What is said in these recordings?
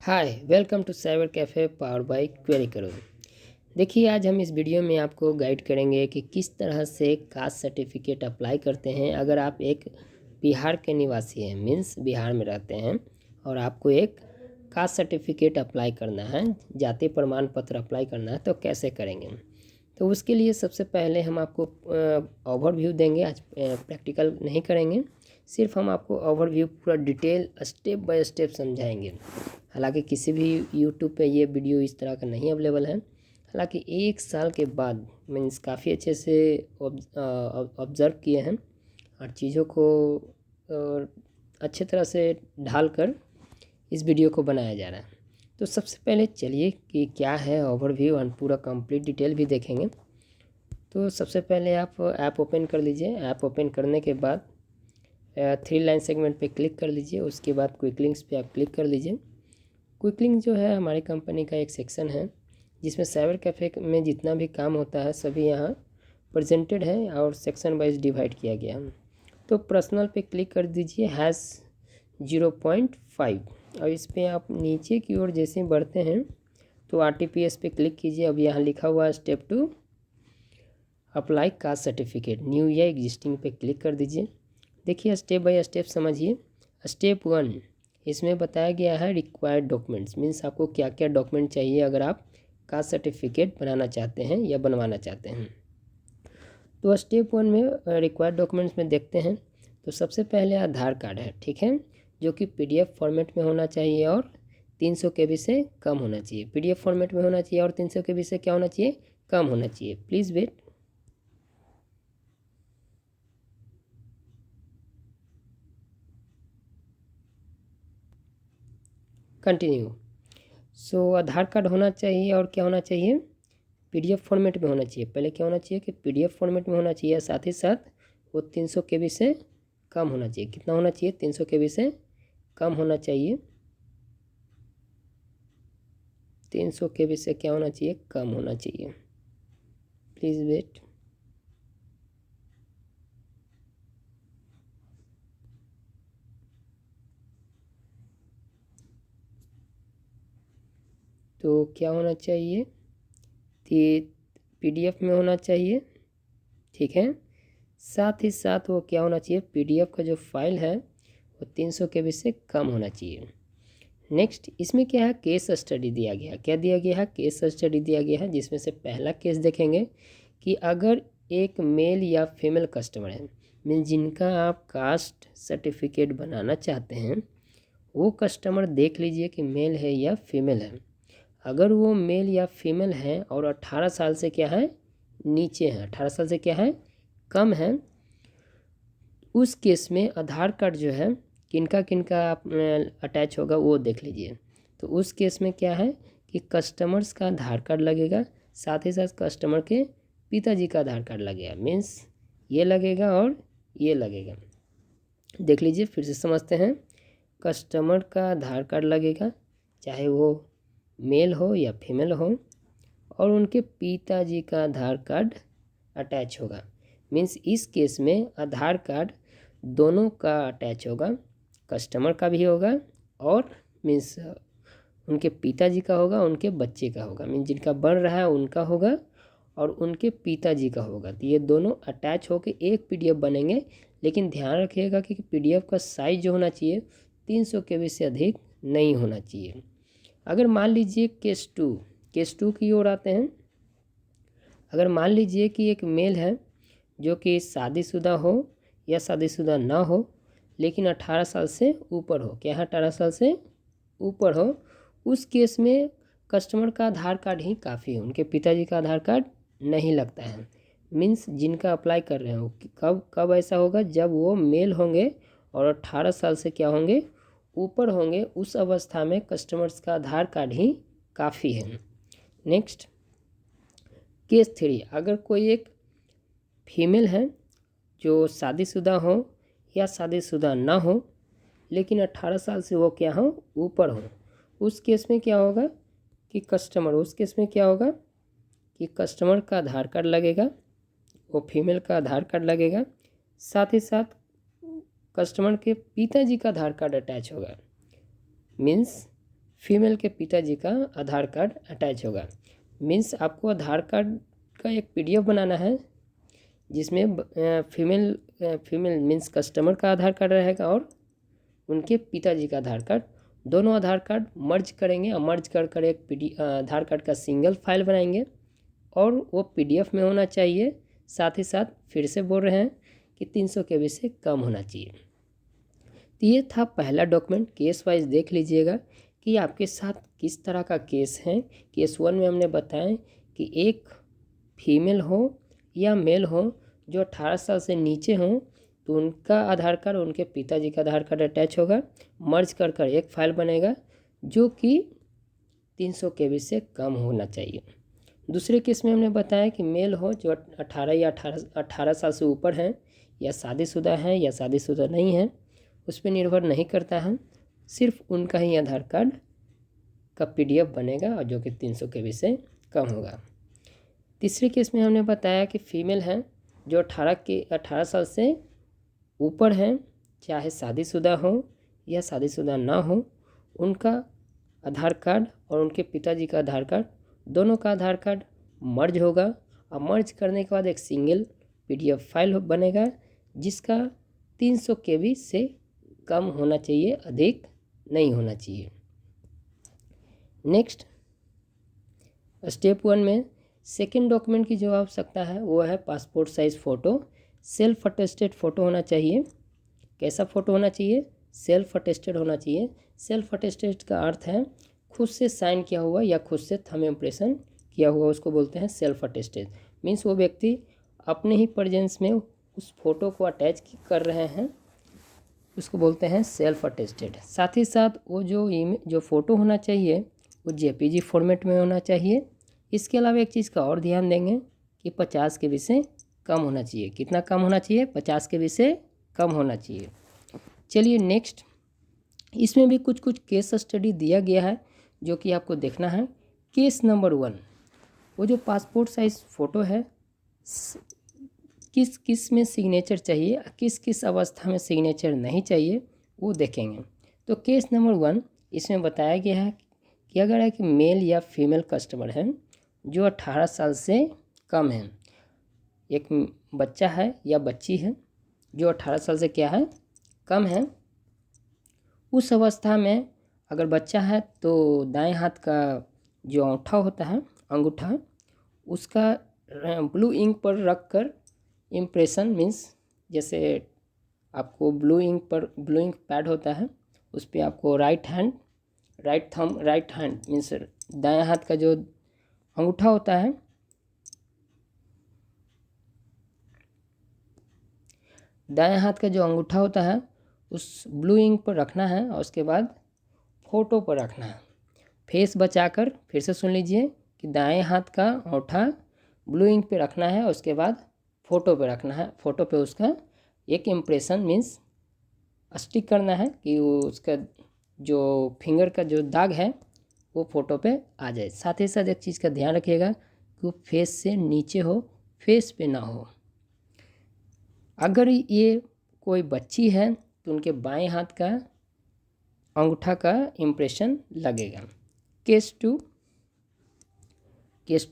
Hi welcome to cyber cafe power by query करो। देखिए आज हम इस वीडियो में आपको गाइड करेंगे कि किस तरह से कास्ट सर्टिफिकेट अप्लाई करते हैं। अगर आप एक बिहार के निवासी हैं, मीन्स बिहार में रहते हैं और आपको एक कास्ट सर्टिफिकेट अप्लाई करना है, जाति प्रमाण पत्र अप्लाई करना है, तो कैसे करेंगे। तो उसके लिए सबसे पहले हम आपको ओवरव्यू देंगे। आज प्रैक्टिकल नहीं करेंगे, सिर्फ हम आपको ओवरव्यू पूरा डिटेल स्टेप बाय स्टेप समझाएंगे। हालांकि किसी भी यूट्यूब पे ये वीडियो इस तरह का नहीं अवेलेबल है। हालांकि 1 साल के बाद मीन्स काफ़ी अच्छे से ऑब्ज़र्व किए हैं और चीज़ों को अच्छे तरह से ढाल कर इस वीडियो को बनाया जा रहा है। तो सबसे पहले चलिए कि क्या है ओवरव्यू और पूरा कंप्लीट डिटेल भी देखेंगे। तो सबसे पहले आप ऐप ओपन कर लीजिए। ऐप ओपन करने के बाद 3 लाइन सेगमेंट पे क्लिक कर लीजिए। उसके बाद क्विक लिंक्स पे आप क्लिक कर लीजिए। क्विक लिंक जो है हमारी कंपनी का एक सेक्शन है जिसमें साइबर कैफ़े में जितना भी काम होता है सभी यहाँ प्रेजेंटेड है और सेक्शन वाइज डिवाइड किया गया है। तो पर्सनल पे क्लिक कर दीजिए हैज़ 0.5 और इस पर आप नीचे की ओर जैसे बढ़ते हैं तो RTPS पे क्लिक कीजिए। अब यहाँ लिखा हुआ है step 2 apply caste certificate new या एग्जिस्टिंग पे क्लिक कर दीजिए। देखिए स्टेप बाय स्टेप समझिए। स्टेप 1 इसमें बताया गया है रिक्वायर्ड डॉक्यूमेंट्स, मीन्स आपको क्या क्या डॉक्यूमेंट चाहिए अगर आप कास्ट सर्टिफिकेट बनाना चाहते हैं या बनवाना चाहते हैं। तो स्टेप 1 में रिक्वायर्ड डॉक्यूमेंट्स में देखते हैं। तो सबसे पहले आधार कार्ड है, ठीक है, जो कि PDF फॉर्मेट में होना चाहिए और 300 KB से कम होना चाहिए। PDF फॉर्मेट में होना चाहिए और 300 KB से क्या होना चाहिए, कम होना चाहिए। Please wait. Continue. So Aadhaar card होना चाहिए और क्या होना चाहिए, PDF फॉर्मेट में होना चाहिए। पहले क्या होना चाहिए कि PDF फॉर्मेट में होना चाहिए, साथ ही साथ वो 300 KB से कम होना चाहिए। कितना होना चाहिए, 300 KB से कम होना चाहिए। 300 KB से क्या होना चाहिए, कम होना चाहिए। Please wait. तो क्या होना चाहिए कि PDF में होना चाहिए, ठीक है। साथ ही साथ वो क्या होना चाहिए, PDF का जो फाइल है वो 300 KB से कम होना चाहिए। नेक्स्ट इसमें क्या है, केस स्टडी दिया गया। क्या दिया गया है, केस स्टडी दिया गया है, जिसमें से पहला केस देखेंगे कि अगर एक मेल या फीमेल कस्टमर है, मीन जिनका आप कास्ट सर्टिफिकेट बनाना चाहते हैं, वो कस्टमर देख लीजिए कि मेल है या फीमेल है। अगर वो मेल या फीमेल है और 18 साल से क्या है, नीचे है, 18 साल से क्या है, कम है, उस केस में आधार कार्ड जो है किनका किनका अटैच होगा वो देख लीजिए। तो उस केस में क्या है कि कस्टमर्स का आधार कार्ड लगेगा, साथ ही साथ कस्टमर के पिताजी का आधार कार्ड लगेगा, मीन्स ये लगेगा और ये लगेगा। देख लीजिए, फिर से समझते हैं। कस्टमर का आधार कार्ड लगेगा, चाहे वो मेल हो या फीमेल हो, और उनके पिताजी का आधार कार्ड अटैच होगा। मीन्स इस केस में आधार कार्ड दोनों का अटैच होगा, कस्टमर का भी होगा और मीन्स उनके पिताजी का होगा, उनके बच्चे का होगा, मीन्स जिनका बन रहा है उनका होगा और उनके पिताजी का होगा। तो ये दोनों अटैच होकर एक PDF बनेंगे। लेकिन ध्यान रखिएगा कि PDF का साइज जो होना चाहिए 300 KB से अधिक नहीं होना चाहिए। अगर मान लीजिए केस टू की ओर आते हैं। अगर मान लीजिए कि एक मेल है जो कि शादीशुदा हो या शादीशुदा ना हो, लेकिन 18 साल से ऊपर हो, क्या है, 18 साल से ऊपर हो, उस केस में कस्टमर का आधार कार्ड ही काफ़ी है, उनके पिताजी का आधार कार्ड नहीं लगता है। मीन्स जिनका अप्लाई कर रहे हो, कब कब ऐसा होगा, जब वो मेल होंगे और 18 साल से क्या होंगे, ऊपर होंगे, उस अवस्था में कस्टमर्स का आधार कार्ड ही काफ़ी है। नेक्स्ट केस 3, अगर कोई एक फीमेल है जो शादीशुदा हो या शादीशुदा ना हो, लेकिन 18 साल से वो क्या हो, ऊपर हो, उस केस में क्या होगा कि कस्टमर का आधार कार्ड लगेगा, वो फीमेल का आधार कार्ड लगेगा, साथ ही साथ कस्टमर के पिताजी का आधार कार्ड अटैच होगा। मीन्स फीमेल के पिताजी का आधार कार्ड अटैच होगा। मीन्स आपको आधार कार्ड का एक PDF बनाना है जिसमें फीमेल मीन्स कस्टमर का आधार कार्ड रहेगा और उनके पिताजी का आधार कार्ड, दोनों आधार कार्ड मर्ज करेंगे और मर्ज कर एक आधार कार्ड का सिंगल फाइल बनाएंगे और वो PDF में होना चाहिए। साथ ही साथ फिर से बोल रहे हैं कि 300 KB से कम होना चाहिए। तो ये था पहला डॉक्यूमेंट। केस वाइज देख लीजिएगा कि आपके साथ किस तरह का केस है। केस 1 में हमने बताया कि एक फीमेल हो या मेल हो जो 18 साल से नीचे हो तो उनका आधार कार्ड उनके पिताजी का आधार कार्ड अटैच होगा, मर्ज कर एक फाइल बनेगा जो कि 300 KB से कम होना चाहिए। दूसरे केस में हमने बताया कि मेल हो जो 18 साल से ऊपर हैं या शादीशुदा हैं या शादीशुदा नहीं हैं, उस पर निर्भर नहीं करता है, सिर्फ उनका ही आधार कार्ड का PDF बनेगा और जो कि 300 KB से कम होगा। तीसरे केस में हमने बताया कि फीमेल हैं जो 18 साल से ऊपर हैं, चाहे शादीशुदा हो या शादीशुदा ना हो, उनका आधार कार्ड और उनके पिताजी का आधार कार्ड, दोनों का आधार कार्ड मर्ज होगा और मर्ज करने के बाद एक सिंगल PDF फाइल बनेगा जिसका 300 KB से कम होना चाहिए, अधिक नहीं होना चाहिए। नेक्स्ट स्टेप 1 में सेकेंड डॉक्यूमेंट की जो आवश्यकता है वो है passport size photo. Self attested photo होना चाहिए। कैसा फ़ोटो होना चाहिए? सेल्फ अटेस्टेड होना चाहिए। सेल्फ अटेस्टेड का अर्थ है खुद से साइन किया हुआ या खुद से थंब इम्प्रेशन किया हुआ, उसको बोलते हैं सेल्फ अटेस्टेड। मीन्स वो व्यक्ति अपने ही प्रेजेंस में उस फोटो को अटैच कर रहे हैं, उसको बोलते हैं सेल्फ अटेस्टेड। साथ ही साथ वो जो फ़ोटो होना चाहिए वो JPG फॉर्मेट में होना चाहिए। इसके अलावा एक चीज़ का और ध्यान देंगे कि 50 KB से कम होना चाहिए। कितना कम होना चाहिए? 50 KB से कम होना चाहिए। चलिए नेक्स्ट, इसमें भी कुछ केस स्टडी दिया गया है जो कि आपको देखना है। केस नंबर 1, वो जो पासपोर्ट साइज़ फ़ोटो है किस किस में सिग्नेचर चाहिए, किस किस अवस्था में सिग्नेचर नहीं चाहिए, वो देखेंगे। तो केस नंबर 1 इसमें बताया गया है कि अगर एक मेल या फीमेल कस्टमर है जो 18 साल से कम है, एक बच्चा है या बच्ची है जो 18 साल से क्या है? कम है, उस अवस्था में अगर बच्चा है तो दाएं हाथ का जो अंगूठा होता है, अंगूठा, उसका ब्लू इंक पर रख कर इम्प्रेशन, मीन्स जैसे आपको ब्लू इंक पैड होता है उस पर आपको राइट हैंड मीन्स दाएं हाथ का जो अंगूठा होता है, दाएं हाथ का जो अंगूठा होता है उस ब्लू इंक पर रखना है और उसके बाद फ़ोटो पर रखना है। फेस बचाकर फिर से सुन लीजिए कि दाएं हाथ का अंगूठा ब्लू इंक पे रखना है और उसके बाद फ़ोटो पे रखना है। फ़ोटो पे उसका एक इम्प्रेशन मीन्स स्टिक करना है कि वो उसका जो फिंगर का जो दाग है वो फ़ोटो पे आ जाए। साथ ही साथ एक चीज़ का ध्यान रखिएगा कि वो फेस से नीचे हो, फेस पे ना हो। अगर ये कोई बच्ची है तो उनके बाएं हाथ का अंगूठा का इम्प्रेशन लगेगा। केस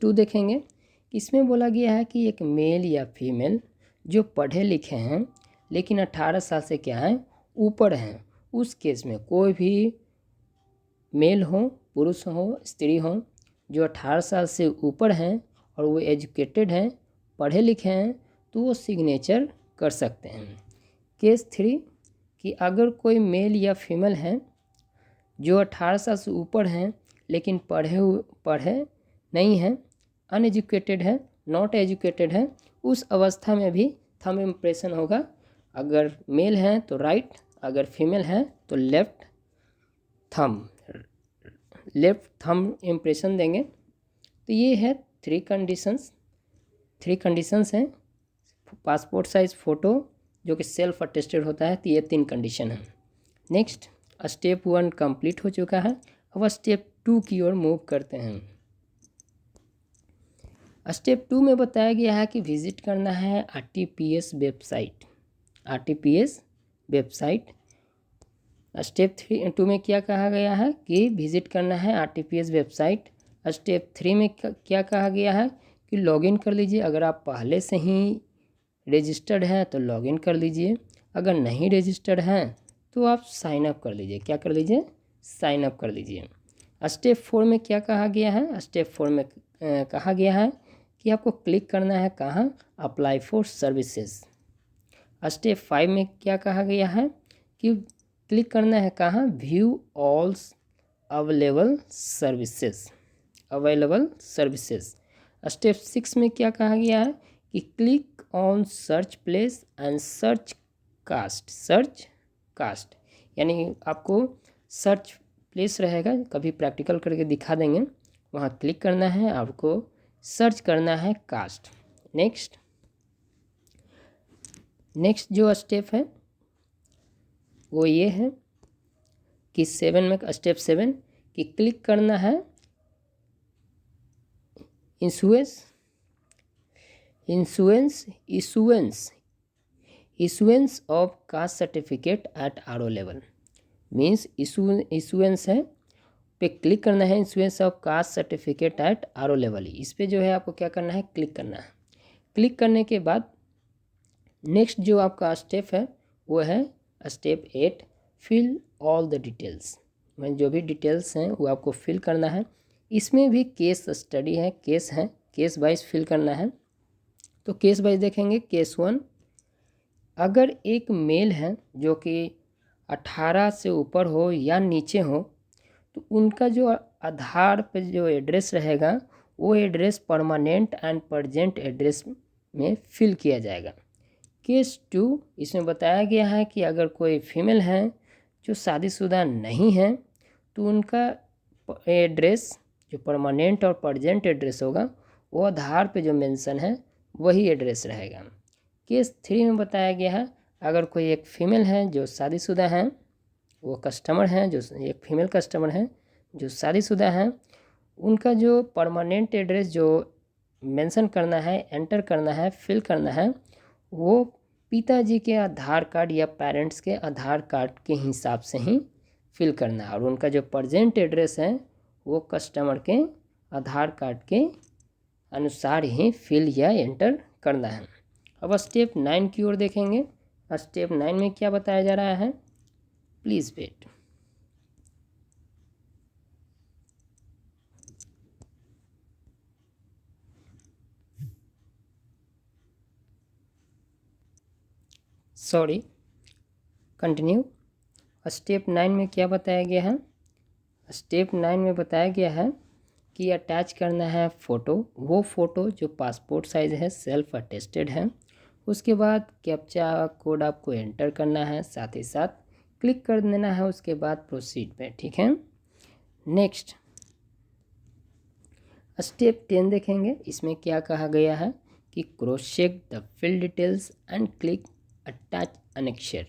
2 देखेंगे। इसमें बोला गया है कि एक मेल या फीमेल जो पढ़े लिखे हैं लेकिन 18 साल से क्या है? ऊपर हैं, उस केस में कोई भी मेल हो, पुरुष हो, स्त्री हो जो 18 साल से ऊपर हैं और वो एजुकेटेड हैं, पढ़े लिखे हैं, तो वो सिग्नेचर कर सकते हैं। केस 3 कि अगर कोई मेल या फीमेल है जो 18 साल से ऊपर हैं लेकिन पढ़े नहीं हैं, अनएजुकेटेड है, नॉट एजुकेटेड है, उस अवस्था में भी थंब इम्प्रेशन होगा। अगर मेल हैं तो राइट, अगर फीमेल हैं तो लेफ्ट थंब इम्प्रेशन देंगे। तो ये है 3 कंडीशंस हैं पासपोर्ट साइज़ फ़ोटो जो कि सेल्फ अटेस्टेड होता है। तो ये 3 कंडीशन है। नेक्स्ट, स्टेप 1 कंप्लीट हो चुका है। अब स्टेप 2 की ओर मूव करते हैं। स्टेप 2 में बताया गया है कि विजिट करना है RTPS वेबसाइट। स्टेप 2 में क्या कहा गया है कि विजिट करना है RTPS वेबसाइट। स्टेप 3 में क्या कहा गया है कि लॉगिन कर लीजिए। अगर आप पहले से ही रजिस्टर्ड हैं तो लॉगिन कर लीजिए, अगर नहीं रजिस्टर्ड हैं तो आप साइन अप कर लीजिए। क्या कर लीजिए? साइन अप कर लीजिए। स्टेप 4 में क्या कहा गया है? स्टेप 4 में कहा गया है कि आपको क्लिक करना है कहाँ? Apply for services. स्टेप 5 में क्या कहा गया है कि क्लिक करना है कहाँ? View all available services, available services. Step 6 में क्या कहा गया है कि click on search place and search caste, search caste, यानी आपको सर्च प्लेस रहेगा, कभी प्रैक्टिकल करके दिखा देंगे, वहाँ क्लिक करना है, आपको सर्च करना है कास्ट। नेक्स्ट जो स्टेप है वो ये है कि 7 में, स्टेप 7 कि क्लिक करना है issuance of caste certificate at RO level. Means issuance है पे क्लिक करना है, issuance of caste certificate at RO level. इस पे जो है आपको क्या करना है? क्लिक करना है। क्लिक करने के बाद नेक्स्ट जो आपका स्टेप है वो है step 8, fill all the details. मैं जो भी डिटेल्स हैं वो आपको फिल करना है। इसमें भी केस स्टडी है, केस वाइज फिल करना है। तो केस वाइज देखेंगे। केस 1, अगर एक मेल है जो कि 18 से ऊपर हो या नीचे हो तो उनका जो आधार पे जो एड्रेस रहेगा वो address permanent and present address में फिल किया जाएगा। केस 2, इसमें बताया गया है कि अगर कोई फीमेल है जो शादीशुदा नहीं है तो उनका एड्रेस जो परमानेंट और प्रजेंट एड्रेस होगा वो आधार पे जो मेंशन है वही एड्रेस रहेगा। केस 3 में बताया गया है अगर कोई एक फीमेल है जो शादीशुदा है, वो कस्टमर हैं, जो एक फीमेल कस्टमर हैं जो शादीशुदा हैं, उनका जो परमानेंट एड्रेस जो मेंशन करना है, एंटर करना है, फिल करना है, वो पिताजी के आधार कार्ड या पेरेंट्स के आधार कार्ड के हिसाब से ही फिल करना है। और उनका जो प्रजेंट एड्रेस है वो कस्टमर के आधार कार्ड के अनुसार ही फिल या एंटर करना है। अब स्टेप 9 की ओर देखेंगे। स्टेप 9 में क्या बताया जा रहा है? Please wait. Sorry, continue. Step 9 में क्या बताया गया है? स्टेप 9 में बताया गया है कि अटैच करना है फ़ोटो, वो फ़ोटो जो पासपोर्ट साइज़ है, सेल्फ अटेस्टेड है। उसके बाद कैप्चा कोड आपको एंटर करना है, साथ ही साथ क्लिक कर देना है। उसके बाद प्रोसीड पे, ठीक है। नेक्स्ट स्टेप 10 देखेंगे। इसमें क्या कहा गया है कि cross check the fill details and click attach annexure.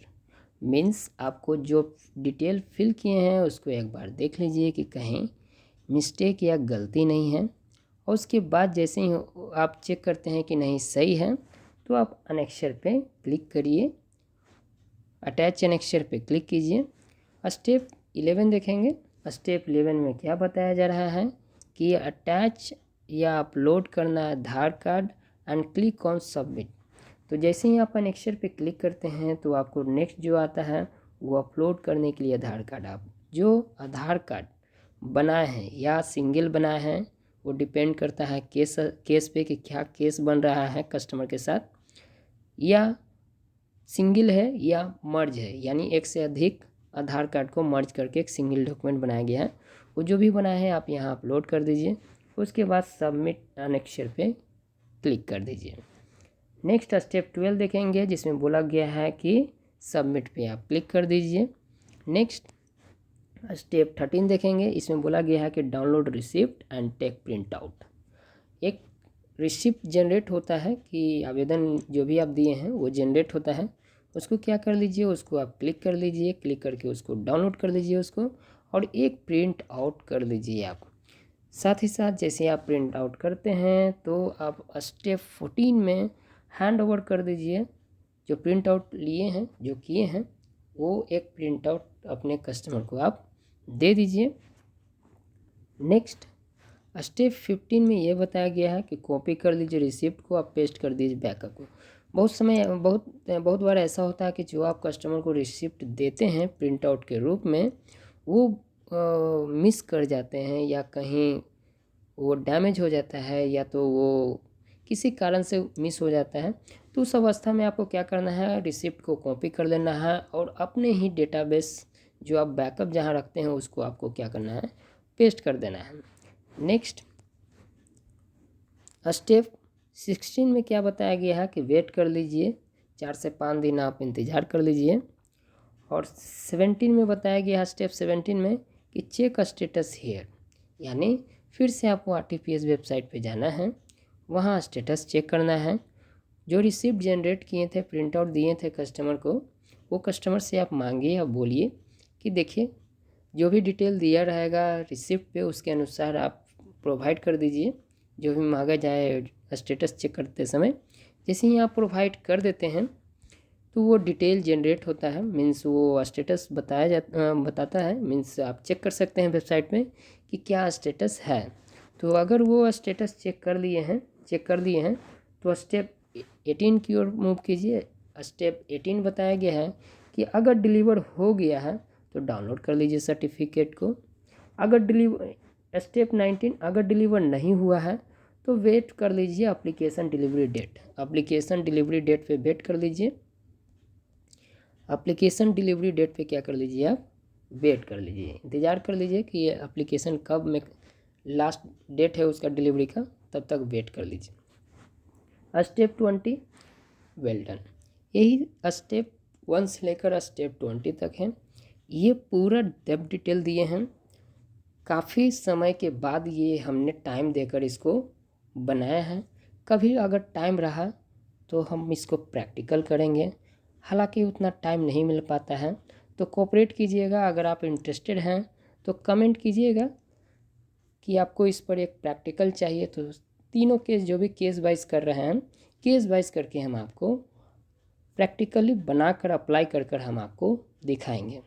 Means आपको जो डिटेल फिल किए हैं उसको एक बार देख लीजिए कि कहीं मिस्टेक या गलती नहीं है। और उसके बाद जैसे ही आप चेक करते हैं कि नहीं सही है तो आप अनेक्शर पे क्लिक करिए, अटैच अनेक्शर पे क्लिक कीजिए। स्टेप 11 देखेंगे। स्टेप 11 में क्या बताया जा रहा है कि अटैच या अपलोड करना Aadhaar card and click on submit. तो जैसे ही आप अनेक्शर पे क्लिक करते हैं तो आपको नेक्स्ट जो आता है वो अपलोड करने के लिए आधार कार्ड। आप जो आधार कार्ड बनाए हैं या सिंगल बनाए हैं वो डिपेंड करता है केस पे कि क्या केस बन रहा है कस्टमर के साथ, या सिंगल है या मर्ज है, यानी एक से अधिक आधार कार्ड को मर्ज करके एक सिंगल डॉक्यूमेंट बनाया गया है। वो जो भी बनाया है आप यहाँ अपलोड कर दीजिए। उसके बाद सबमिट अनेक्शर पे क्लिक कर दीजिए। नेक्स्ट स्टेप 12 देखेंगे जिसमें बोला गया है कि सबमिट पे आप क्लिक कर दीजिए। नेक्स्ट स्टेप 13 देखेंगे। इसमें बोला गया है कि download receipt and take print out. एक रिसिप्ट जनरेट होता है कि आवेदन जो भी आप दिए हैं वो जनरेट होता है, उसको क्या कर लीजिए, उसको आप क्लिक कर लीजिए, क्लिक करके उसको डाउनलोड कर लीजिए उसको, और एक प्रिंट आउट कर लीजिए आप। साथ ही साथ जैसे आप प्रिंट आउट करते हैं तो आप स्टेप 14 में हैंड ओवर कर दीजिए। जो प्रिंट आउट लिए हैं, जो किए हैं, वो एक प्रिंट आउट अपने कस्टमर को आप दे दीजिए। नेक्स्ट स्टेप 15 में ये बताया गया है कि कॉपी कर लीजिए रिसिप्ट को, आप पेस्ट कर दीजिए बैकअप को। बहुत बार ऐसा होता है कि जो आप कस्टमर को रिसिप्ट देते हैं प्रिंट आउट के रूप में, वो मिस कर जाते हैं या कहीं वो डैमेज हो जाता है या तो वो किसी कारण से मिस हो जाता है। तो उस अवस्था में आपको क्या करना है, रिसिप्ट को कॉपी कर लेना है और अपने ही डेटाबेस जो आप बैकअप जहाँ रखते हैं उसको आपको क्या करना है, पेस्ट कर देना है। नेक्स्ट स्टेप 16 में क्या बताया गया है कि वेट कर लीजिए, 4 से 5 दिन आप इंतज़ार कर लीजिए। और 17 में बताया गया है स्टेप 17 में कि चेक स्टेटस हियर, यानी फिर से आपको RTPS वेबसाइट पे जाना है, वहाँ स्टेटस चेक करना है। जो रिसिप्ट जनरेट किए थे, प्रिंट आउट दिए थे कस्टमर को, वो कस्टमर से आप मांगिए या बोलिए कि देखिए जो भी डिटेल दिया रहेगा रिसिप्ट पे उसके अनुसार आप प्रोवाइड कर दीजिए जो भी मांगा जाए स्टेटस चेक करते समय। जैसे ही आप प्रोवाइड कर देते हैं तो वो डिटेल जनरेट होता है, मीन्स वो स्टेटस बताता है, मीन्स आप चेक कर सकते हैं वेबसाइट में कि क्या स्टेटस है। तो अगर वो स्टेटस चेक कर दिए हैं तो स्टेप 18 की ओर मूव कीजिए। स्टेप 18 बताया गया है कि अगर डिलीवर हो गया है तो डाउनलोड कर लीजिए सर्टिफिकेट को। स्टेप 19 अगर डिलीवर नहीं हुआ है तो वेट कर लीजिए एप्लीकेशन डिलीवरी डेट पे वेट कर लीजिए। एप्लीकेशन डिलीवरी डेट पे क्या कर लीजिए, आप वेट कर लीजिए, इंतज़ार कर लीजिए कि ये एप्लीकेशन कब में लास्ट डेट है उसका डिलीवरी का, तब तक वेट कर लीजिए। Step 20 well done. यही स्टेप 1 से लेकर स्टेप 20 तक है। ये पूरा डेप्थ डिटेल दिए हैं। काफ़ी समय के बाद ये हमने टाइम देकर इसको बनाया है। कभी अगर टाइम रहा तो हम इसको प्रैक्टिकल करेंगे, हालांकि उतना टाइम नहीं मिल पाता है। तो कोऑपरेट कीजिएगा। अगर आप इंटरेस्टेड हैं तो कमेंट कीजिएगा कि आपको इस पर एक प्रैक्टिकल चाहिए। तो तीनों केस जो भी केस वाइज कर रहे हैं, केस वाइज करके हम आपको प्रैक्टिकली बनाकर अप्लाई कर हम आपको दिखाएंगे।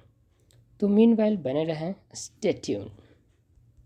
तो मीनवाइल बने रहें, स्टे ट्यून्ड।